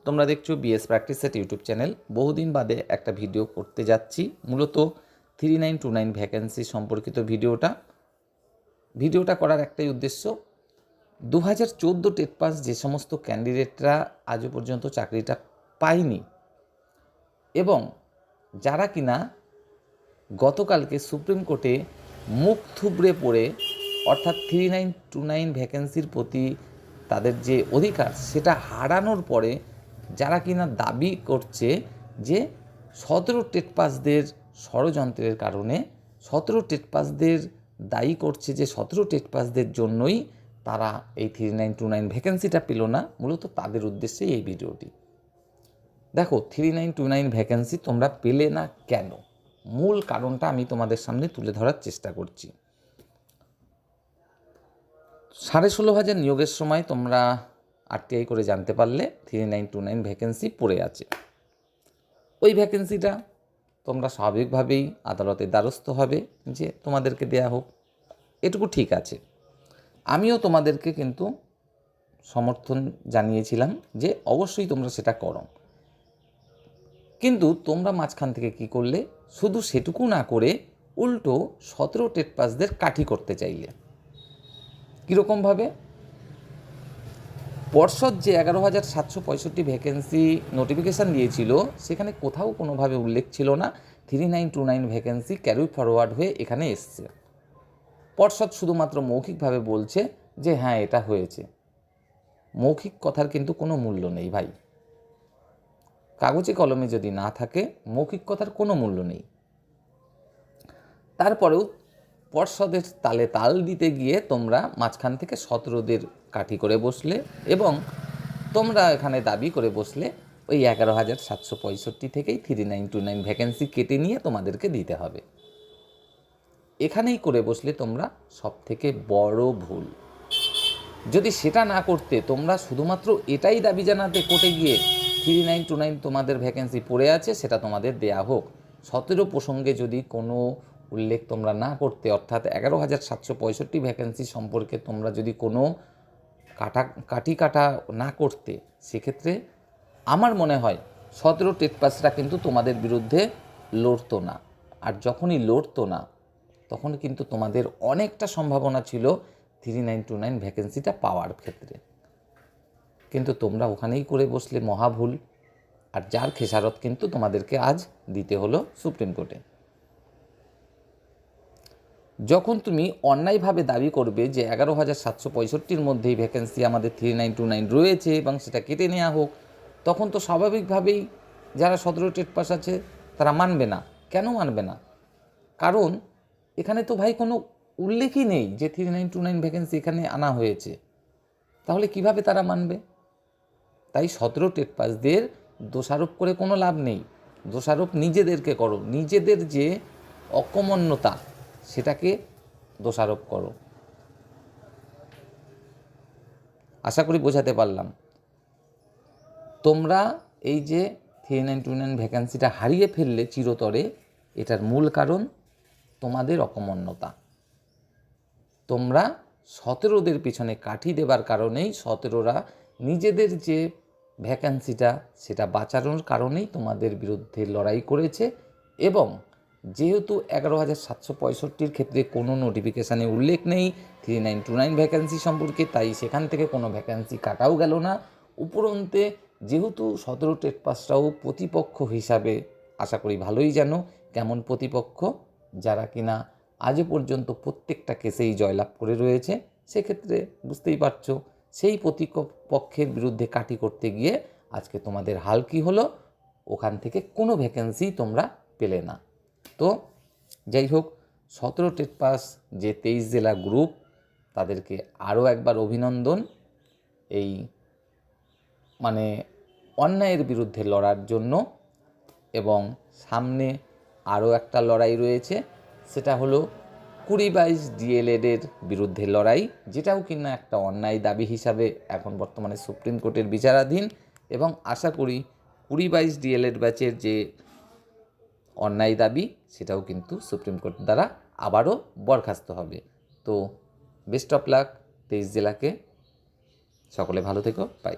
তোমরা দেখছো BS practice set YouTube channel. বহুদিন বাদে একটা ভিডিও করতে যাচ্ছি, মূলত 3929 ভ্যাকেন্সি সম্পর্কিত ভিডিওটা করার একটাই উদ্দেশ্য। 2014 টেট পাস যে সমস্ত ক্যান্ডিডেটরা আজও পর্যন্ত চাকরিটা পায়নি এবং যারা কিনা গতকালকে সুপ্রিম কোর্টে মুখ থুবড়ে পড়ে, অর্থাৎ 3929 ভ্যাকেন্সির প্রতি তাদের যে অধিকার সেটা হারানোর পরে যারা কিনা দাবি করছে যে 17 টেট পাসদের ষড়যন্ত্রের কারণে 17 টেট পাসদের দায়ী করছে যে 17 টেট পাসদের জন্যই তারা এই 3929 ভ্যাকেন্সিটা পেল না, মূলত তাদের উদ্দেশ্যেই এই ভিডিওটি। দেখো, 3929 ভ্যাকেন্সি তোমরা পেলে না কেন, মূল কারণটা আমি তোমাদের সামনে তুলে ধরার চেষ্টা করছি। 16,500 নিয়োগের সময় তোমরা আরটিআই করে জানতে পারলে 3929 ভ্যাকেন্সি পড়ে আছে। ওই ভ্যাকেন্সিটা তোমরা স্বাভাবিকভাবেই আদালতের দ্বারস্থ হবে যে তোমাদেরকে দেয়া হোক, এটুকু ঠিক আছে। আমিও তোমাদেরকে কিন্তু সমর্থন জানিয়েছিলাম যে অবশ্যই তোমরা সেটা করো, কিন্তু তোমরা মাঝখান থেকে কি করলে, শুধু সেটুকু না করে উল্টো 17 টেট পাসদের কাঠি করতে চাইলে। কীরকমভাবে? পর্ষদ যে 11,765 ভ্যাকেন্সি নোটিফিকেশান দিয়েছিল সেখানে কোথাও কোনোভাবে উল্লেখ ছিল না 3929 ভ্যাকেন্সি ক্যারি ফরওয়ার্ড হয়ে এখানে এসছে। পর্ষদ শুধুমাত্র মৌখিকভাবে বলছে যে হ্যাঁ এটা হয়েছে। মৌখিক কথার কিন্তু কোনো মূল্য নেই ভাই, কাগজে কলমে যদি না থাকে মৌখিক কথার কোনো মূল্য নেই। তারপরেও পর্ষদের তালে তাল দিতে গিয়ে তোমরা মাঝখান থেকে 17দের কাঠি করে বসলে এবং তোমরা এখানে দাবি করে বসলে ওই 11,765 থেকেই 3929 ভ্যাকেন্সি কেটে নিয়ে তোমাদেরকে দিতে হবে। এখানেই করে বসলে তোমরা সব থেকে বড় ভুল। যদি সেটা না করতে তোমরা শুধুমাত্র এটাই দাবি জানাতে কোর্টে গিয়ে 3929 তোমাদের ভ্যাকেন্সি পড়ে আছে সেটা তোমাদের দেয়া হোক, 17 প্রসঙ্গে যদি কোনো উল্লেখ তোমরা না করতে, অর্থাৎ 11,765 ভ্যাকেন্সি সম্পর্কে তোমরা যদি কোনো কাটা না করতে, সেক্ষেত্রে আমার মনে হয় 17 টেট পাসরা কিন্তু তোমাদের বিরুদ্ধে লড়তো না। আর যখনই লড়তো না তখন কিন্তু তোমাদের অনেকটা সম্ভাবনা ছিল 3929 ভ্যাকেন্সিটা পাওয়ার ক্ষেত্রে। কিন্তু তোমরা ওখানেই করে বসলে মহাভুল, আর যার খেসারত কিন্তু তোমাদেরকে আজ দিতে হলো সুপ্রিম কোর্টে। যখন তুমি অন্যায়ভাবে দাবি করবে যে 11,765 মধ্যেই ভ্যাকেন্সি আমাদের 3929 রয়েছে এবং সেটা কেটে নেওয়া হোক, তখন তো স্বাভাবিকভাবেই যারা 17 টেট পাস আছে তারা মানবে না। কেন মানবে না? কারণ এখানে তো ভাই কোনো উল্লেখই নেই যে 3929 ভ্যাকেন্সি এখানে আনা হয়েছে, তাহলে কিভাবে তারা মানবে? তাই 17 টেট পাসদের দোষারোপ করে কোনো লাভ নেই। দোষারোপ নিজেদেরকে করো, নিজেদের যে অকমন্যতা সেটাকে দোষারোপ করো। আশা করি বোঝাতে পারলাম। তোমরা এই যে 3929 ভ্যাকেন্সিটা হারিয়ে ফেললে চিরতরে, এটার মূল কারণ তোমাদের অকমন্যতা। তোমরা 17দের পিছনে কাঠি দেবার কারণেই 17রা নিজেদের যে ভ্যাকেন্সিটা সেটা বাঁচানোর কারণেই তোমাদের বিরুদ্ধে লড়াই করেছে। এবং যেহেতু 11,765 ক্ষেত্রে কোনো নোটিফিকেশানে উল্লেখ নেই 3929 ভ্যাকেন্সি সম্পর্কে, তাই সেখান থেকে কোনো ভ্যাকেন্সি কাটাও গেল না। উপরন্তে যেহেতু 17 টেট পাসটাও প্রতিপক্ষ হিসাবে আশা করি ভালোই জানো কেমন প্রতিপক্ষ, যারা কিনা আজও পর্যন্ত প্রত্যেকটা কেসেই জয়লাভ করে রয়েছে, সেক্ষেত্রে বুঝতেই পারছো সেই প্রতিপক্ষের বিরুদ্ধে কাটি করতে গিয়ে আজকে তোমাদের হাল কী হলো, ওখান থেকে কোনো ভ্যাকেন্সি তোমরা পেলে না। তো যাই হোক, 17 টেট পাস যে 23 জেলা গ্রুপ তাদেরকে আরও একবার অভিনন্দন এই অন্যায়ের বিরুদ্ধে লড়ার জন্য। এবং সামনে আরও একটা লড়াই রয়েছে, সেটা হলো 2022 ডিএলএডের বিরুদ্ধে লড়াই, যেটাও কিনা একটা অন্যায় দাবি হিসাবে এখন বর্তমানে সুপ্রিম কোর্টের বিচারাধীন। এবং আশা করি 2022 ডিএলএড ব্যাচের যে অন্যায় দাবি সেটাও কিন্তু সুপ্রিম কোর্ট দ্বারা আবারও বরখাস্ত হবে। তো বেস্ট অফ লাক 23 জেলাকে। সকলে ভালো থেকো, বাই।